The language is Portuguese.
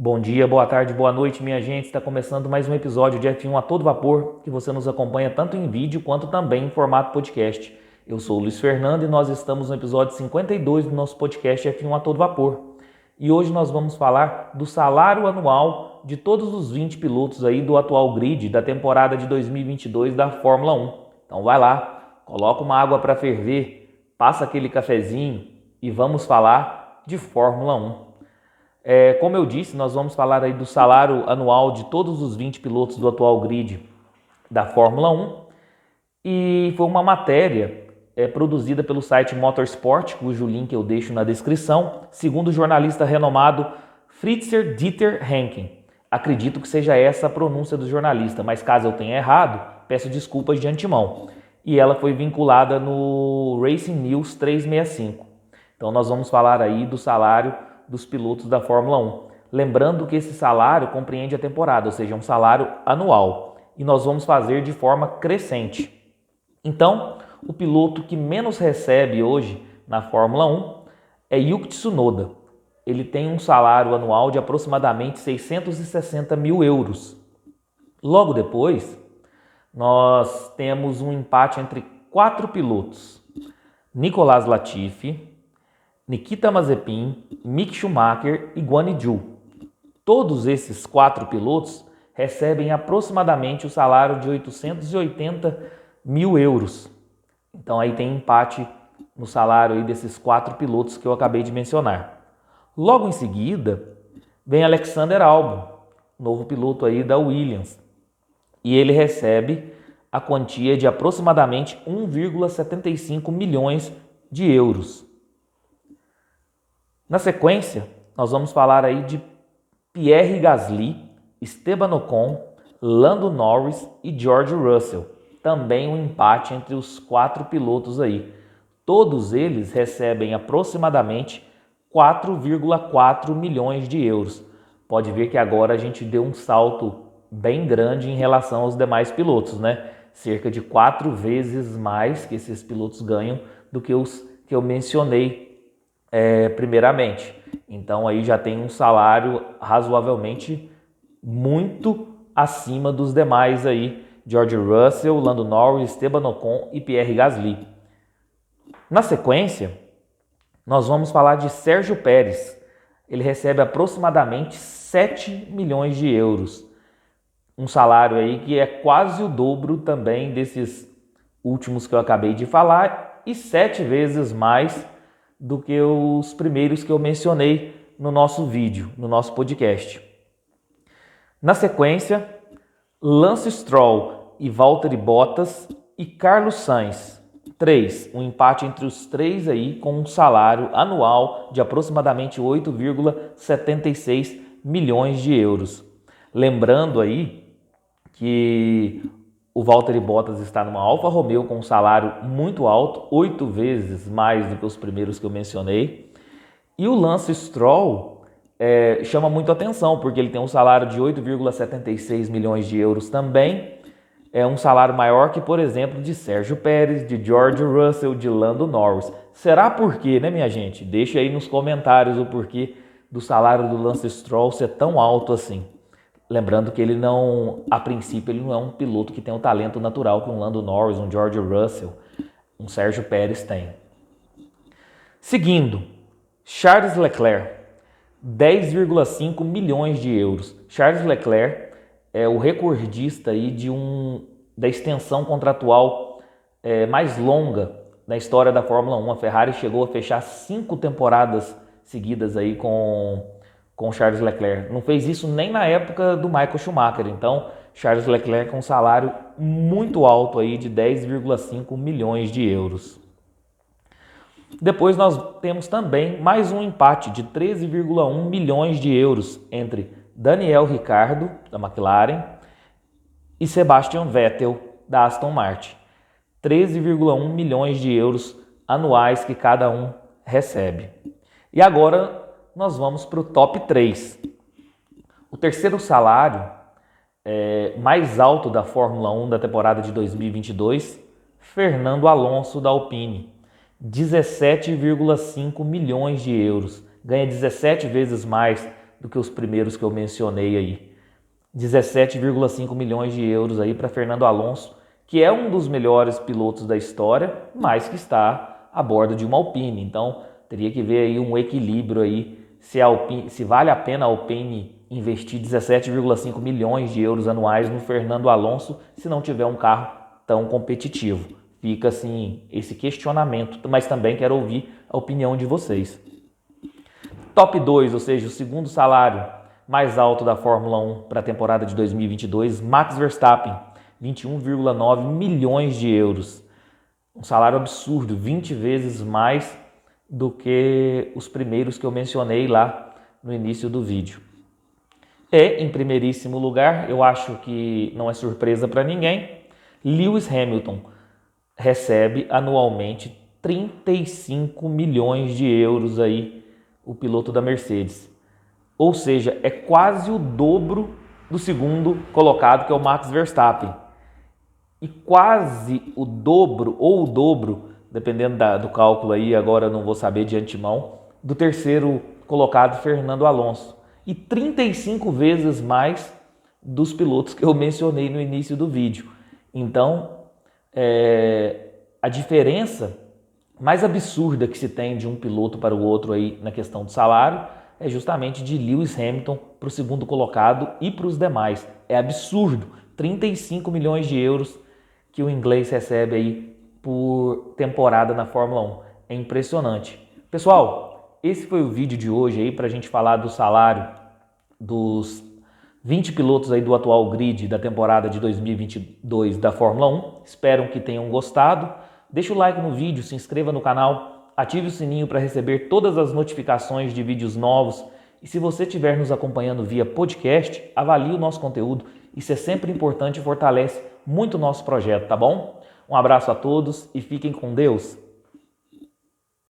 Bom dia, boa tarde, boa noite, minha gente. Está começando mais um episódio de F1 a todo vapor, que você nos acompanha tanto em vídeo quanto também em formato podcast. Eu sou o Luiz Fernando e nós estamos no episódio 52 do nosso podcast F1 a todo vapor. E hoje nós vamos falar do salário anual de todos os 20 pilotos aí do atual grid da temporada de 2022 da Fórmula 1. Então vai lá, coloca uma água para ferver, passa aquele cafezinho e vamos falar de Fórmula 1. Como eu disse, nós vamos falar aí do salário anual de todos os 20 pilotos do atual grid da Fórmula 1 e foi uma matéria produzida pelo site Motorsport, cujo link eu deixo na descrição, segundo o jornalista renomado Fritzer Dieter Henken. Acredito que seja essa a pronúncia do jornalista, mas caso eu tenha errado, peço desculpas de antemão. E ela foi vinculada no Racing News 365. Então nós vamos falar aí do salário dos pilotos da Fórmula 1. Lembrando que esse salário compreende a temporada, ou seja, um salário anual. E nós vamos fazer de forma crescente. Então, o piloto que menos recebe hoje na Fórmula 1 é Yuki Tsunoda. Ele tem um salário anual de aproximadamente 660 mil euros. Logo depois, nós temos um empate entre 4 pilotos. Nicolas Latifi, Nikita Mazepin, Mick Schumacher e Guan Yu Zhou. Todos esses 4 pilotos recebem aproximadamente o salário de 880 mil euros. Então aí tem empate no salário aí desses 4 pilotos que eu acabei de mencionar. Logo em seguida vem Alexander Albon, novo piloto aí da Williams. E ele recebe a quantia de aproximadamente 1,75 milhões de euros. Na sequência, nós vamos falar aí de Pierre Gasly, Esteban Ocon, Lando Norris e George Russell. Também um empate entre os 4 pilotos aí. Todos eles recebem aproximadamente 4,4 milhões de euros. Pode ver que agora a gente deu um salto bem grande em relação aos demais pilotos, né? Cerca de 4 vezes mais que esses pilotos ganham do que os que eu mencionei primeiramente. Então aí já tem um salário razoavelmente muito acima dos demais aí, George Russell, Lando Norris, Esteban Ocon e Pierre Gasly. Na sequência, nós vamos falar de Sérgio Pérez. Ele recebe aproximadamente 7 milhões de euros. Um salário aí que é quase o dobro também desses últimos que eu acabei de falar e 7 vezes mais do que os primeiros que eu mencionei no nosso vídeo, no nosso podcast. Na sequência, Lance Stroll e Valtteri Bottas e Carlos Sainz. 3, um empate entre os 3 aí com um salário anual de aproximadamente 8,76 milhões de euros. Lembrando aí que o Valtteri Bottas está numa Alfa Romeo com um salário muito alto, 8 vezes mais do que os primeiros que eu mencionei. E o Lance Stroll chama muito atenção, porque ele tem um salário de 8,76 milhões de euros também. É um salário maior que, por exemplo, de Sérgio Pérez, de George Russell, de Lando Norris. Será por quê, né, minha gente? Deixa aí nos comentários o porquê do salário do Lance Stroll ser tão alto assim. Lembrando que ele não, a princípio, ele não é um piloto que tem o talento natural que um Lando Norris, um George Russell, um Sérgio Pérez tem. Seguindo, Charles Leclerc, 10,5 milhões de euros. Charles Leclerc é o recordista aí da extensão contratual mais longa na história da Fórmula 1. A Ferrari chegou a fechar 5 temporadas seguidas aí com Charles Leclerc. Não fez isso nem na época do Michael Schumacher. Então, Charles Leclerc com um salário muito alto aí de 10,5 milhões de euros. Depois nós temos também mais um empate de 13,1 milhões de euros entre Daniel Ricciardo, da McLaren, e Sebastian Vettel, da Aston Martin. 13,1 milhões de euros anuais que cada um recebe. E agora nós vamos para o top 3. O terceiro salário mais alto da Fórmula 1 da temporada de 2022, Fernando Alonso da Alpine, 17,5 milhões de euros. Ganha 17 vezes mais do que os primeiros que eu mencionei aí. 17,5 milhões de euros aí para Fernando Alonso, que é um dos melhores pilotos da história, mas que está a bordo de uma Alpine. Então, teria que ver aí um equilíbrio aí, se vale a pena a Alpine investir 17,5 milhões de euros anuais no Fernando Alonso se não tiver um carro tão competitivo. Fica assim esse questionamento, mas também quero ouvir a opinião de vocês. Top 2, ou seja, o segundo salário mais alto da Fórmula 1 para a temporada de 2022, Max Verstappen, 21,9 milhões de euros. Um salário absurdo, 20 vezes mais do que os primeiros que eu mencionei lá no início do vídeo. E, em primeiríssimo lugar, eu acho que não é surpresa para ninguém, Lewis Hamilton recebe anualmente 35 milhões de euros aí, o piloto da Mercedes. Ou seja, é quase o dobro do segundo colocado, que é o Max Verstappen. E quase o dobro, ou o dobro, dependendo do cálculo aí, agora eu não vou saber de antemão, do terceiro colocado, Fernando Alonso. E 35 vezes mais dos pilotos que eu mencionei no início do vídeo. Então, a diferença mais absurda que se tem de um piloto para o outro aí na questão do salário é justamente de Lewis Hamilton para o segundo colocado e para os demais. É absurdo, 35 milhões de euros que o inglês recebe aí por temporada na Fórmula 1. É impressionante. Pessoal, esse foi o vídeo de hoje aí para a gente falar do salário dos 20 pilotos aí do atual grid da temporada de 2022 da Fórmula 1. Espero que tenham gostado. Deixa o like no vídeo, se inscreva no canal, ative o sininho para receber todas as notificações de vídeos novos. E se você estiver nos acompanhando via podcast, avalie o nosso conteúdo. Isso é sempre importante e fortalece muito o nosso projeto, tá bom? Um abraço a todos e fiquem com Deus.